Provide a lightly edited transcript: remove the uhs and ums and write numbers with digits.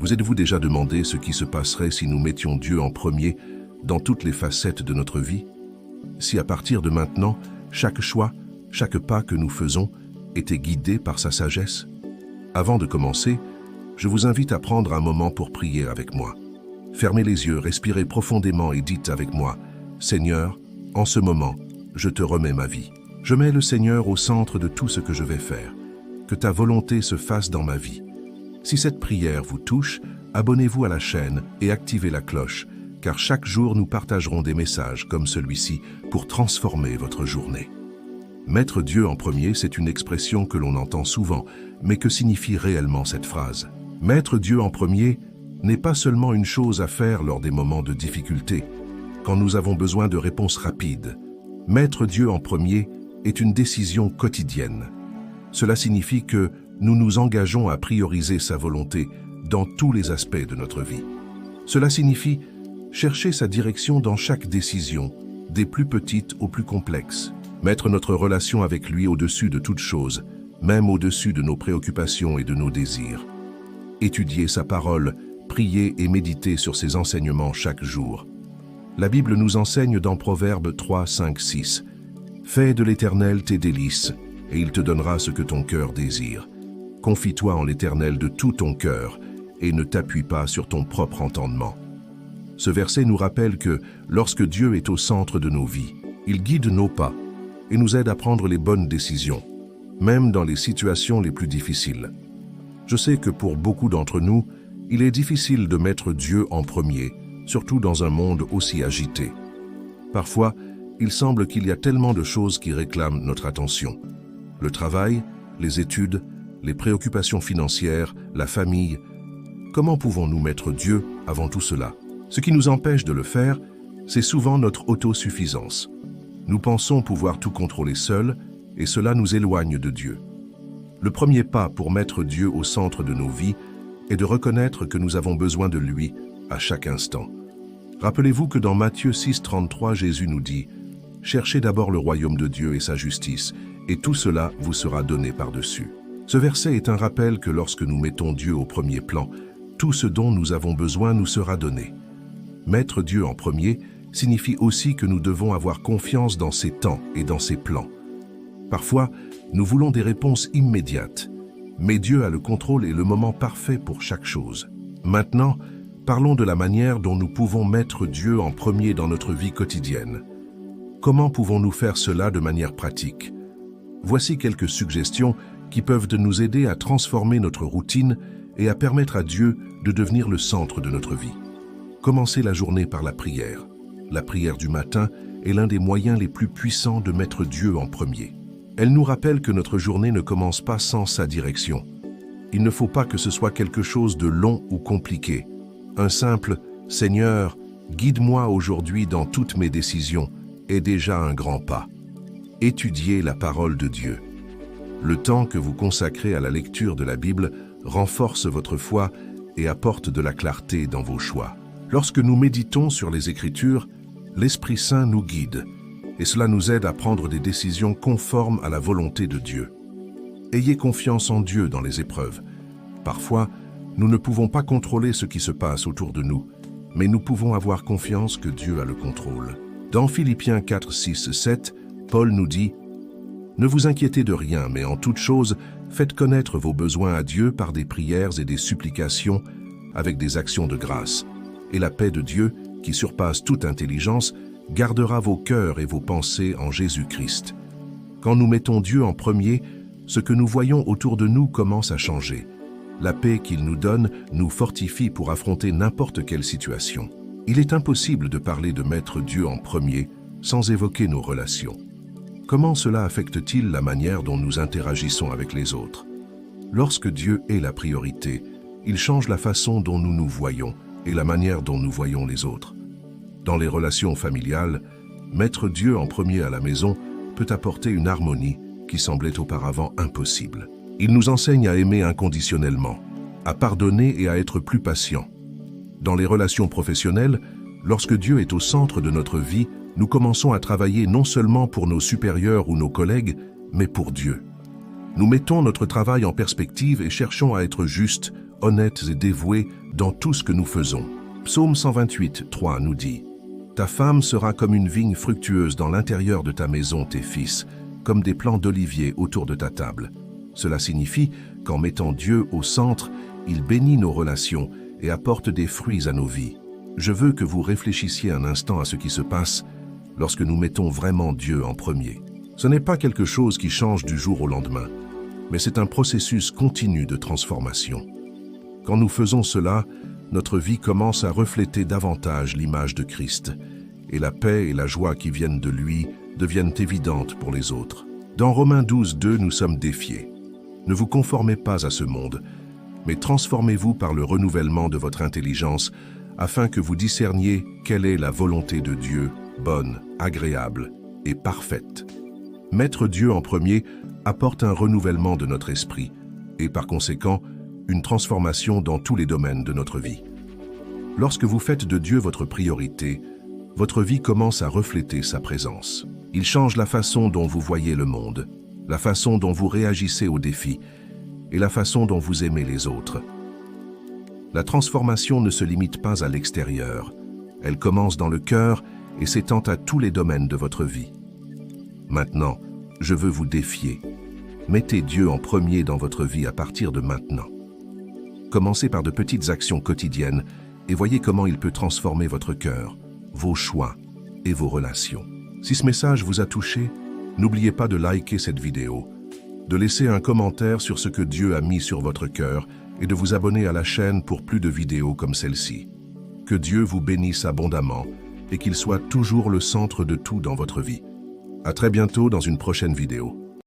Vous êtes-vous déjà demandé ce qui se passerait si nous mettions Dieu en premier dans toutes les facettes de notre vie? Si à partir de maintenant, chaque choix, chaque pas que nous faisons était guidé par sa sagesse? Avant de commencer, je vous invite à prendre un moment pour prier avec moi. Fermez les yeux, respirez profondément et dites avec moi: Seigneur, en ce moment, je te remets ma vie. Je mets le Seigneur au centre de tout ce que je vais faire. Que ta volonté se fasse dans ma vie. Si cette prière vous touche, abonnez-vous à la chaîne et activez la cloche, car chaque jour nous partagerons des messages comme celui-ci pour transformer votre journée. Mettre Dieu en premier, c'est une expression que l'on entend souvent, mais que signifie réellement cette phrase? Mettre Dieu en premier n'est pas seulement une chose à faire lors des moments de difficulté, quand nous avons besoin de réponses rapides. Mettre Dieu en premier est une décision quotidienne. Cela signifie que nous nous engageons à prioriser sa volonté dans tous les aspects de notre vie. Cela signifie chercher sa direction dans chaque décision, des plus petites aux plus complexes. Mettre notre relation avec lui au-dessus de toute chose, même au-dessus de nos préoccupations et de nos désirs. Étudier sa parole, prier et méditer sur ses enseignements chaque jour. La Bible nous enseigne dans Proverbes 3, 5, 6. « Fais de l'Éternel tes délices, et il te donnera ce que ton cœur désire. Confie-toi en l'Éternel de tout ton cœur, et ne t'appuie pas sur ton propre entendement. » Ce verset nous rappelle que, lorsque Dieu est au centre de nos vies, il guide nos pas et nous aide à prendre les bonnes décisions, même dans les situations les plus difficiles. Je sais que pour beaucoup d'entre nous, il est difficile de mettre Dieu en premier, surtout dans un monde aussi agité. Parfois, il semble qu'il y a tellement de choses qui réclament notre attention. Le travail, les études, les préoccupations financières, la famille. Comment pouvons-nous mettre Dieu avant tout cela? Ce qui nous empêche de le faire, c'est souvent notre autosuffisance. Nous pensons pouvoir tout contrôler seuls, et cela nous éloigne de Dieu. Le premier pas pour mettre Dieu au centre de nos vies est de reconnaître que nous avons besoin de lui à chaque instant. Rappelez-vous que dans Matthieu 6, 33, Jésus nous dit « Cherchez d'abord le royaume de Dieu et sa justice, et tout cela vous sera donné par-dessus. » Ce verset est un rappel que lorsque nous mettons Dieu au premier plan, tout ce dont nous avons besoin nous sera donné. Mettre Dieu en premier signifie aussi que nous devons avoir confiance dans ses temps et dans ses plans. Parfois, nous voulons des réponses immédiates, mais Dieu a le contrôle et le moment parfait pour chaque chose. Maintenant, parlons de la manière dont nous pouvons mettre Dieu en premier dans notre vie quotidienne. Comment pouvons-nous faire cela de manière pratique? Voici quelques suggestions qui peuvent nous aider à transformer notre routine et à permettre à Dieu de devenir le centre de notre vie. Commencez la journée par la prière. La prière du matin est l'un des moyens les plus puissants de mettre Dieu en premier. Elle nous rappelle que notre journée ne commence pas sans sa direction. Il ne faut pas que ce soit quelque chose de long ou compliqué. Un simple « Seigneur, guide-moi aujourd'hui dans toutes mes décisions » est déjà un grand pas. Étudiez la parole de Dieu. Le temps que vous consacrez à la lecture de la Bible renforce votre foi et apporte de la clarté dans vos choix. Lorsque nous méditons sur les Écritures, l'Esprit Saint nous guide, et cela nous aide à prendre des décisions conformes à la volonté de Dieu. Ayez confiance en Dieu dans les épreuves. Parfois, nous ne pouvons pas contrôler ce qui se passe autour de nous, mais nous pouvons avoir confiance que Dieu a le contrôle. Dans Philippiens 4, 6, 7, Paul nous dit « Ne vous inquiétez de rien, mais en toute chose, faites connaître vos besoins à Dieu par des prières et des supplications avec des actions de grâce. Et la paix de Dieu, qui surpasse toute intelligence, gardera vos cœurs et vos pensées en Jésus-Christ. » Quand nous mettons Dieu en premier, ce que nous voyons autour de nous commence à changer. La paix qu'il nous donne nous fortifie pour affronter n'importe quelle situation. Il est impossible de parler de mettre Dieu en premier sans évoquer nos relations. Comment cela affecte-t-il la manière dont nous interagissons avec les autres? Lorsque Dieu est la priorité, il change la façon dont nous nous voyons et la manière dont nous voyons les autres. Dans les relations familiales, mettre Dieu en premier à la maison peut apporter une harmonie qui semblait auparavant impossible. Il nous enseigne à aimer inconditionnellement, à pardonner et à être plus patient. Dans les relations professionnelles, lorsque Dieu est au centre de notre vie, nous commençons à travailler non seulement pour nos supérieurs ou nos collègues, mais pour Dieu. Nous mettons notre travail en perspective et cherchons à être justes, honnêtes et dévoués dans tout ce que nous faisons. Psaume 128, 3 nous dit « Ta femme sera comme une vigne fructueuse dans l'intérieur de ta maison, tes fils, comme des plants d'olivier autour de ta table. » Cela signifie qu'en mettant Dieu au centre, il bénit nos relations et apporte des fruits à nos vies. Je veux que vous réfléchissiez un instant à ce qui se passe lorsque nous mettons vraiment Dieu en premier. Ce n'est pas quelque chose qui change du jour au lendemain, mais c'est un processus continu de transformation. Quand nous faisons cela, notre vie commence à refléter davantage l'image de Christ, et la paix et la joie qui viennent de lui deviennent évidentes pour les autres. Dans Romains 12, 2, nous sommes défiés. Ne vous conformez pas à ce monde, mais transformez-vous par le renouvellement de votre intelligence afin que vous discerniez quelle est la volonté de Dieu, bonne, agréable et parfaite. Mettre Dieu en premier apporte un renouvellement de notre esprit et par conséquent, une transformation dans tous les domaines de notre vie. Lorsque vous faites de Dieu votre priorité, votre vie commence à refléter sa présence. Il change la façon dont vous voyez le monde, la façon dont vous réagissez aux défis et la façon dont vous aimez les autres. La transformation ne se limite pas à l'extérieur. Elle commence dans le cœur et s'étend à tous les domaines de votre vie. Maintenant, je veux vous défier. Mettez Dieu en premier dans votre vie à partir de maintenant. Commencez par de petites actions quotidiennes et voyez comment il peut transformer votre cœur, vos choix et vos relations. Si ce message vous a touché, n'oubliez pas de liker cette vidéo, de laisser un commentaire sur ce que Dieu a mis sur votre cœur et de vous abonner à la chaîne pour plus de vidéos comme celle-ci. Que Dieu vous bénisse abondamment et qu'il soit toujours le centre de tout dans votre vie. À très bientôt dans une prochaine vidéo.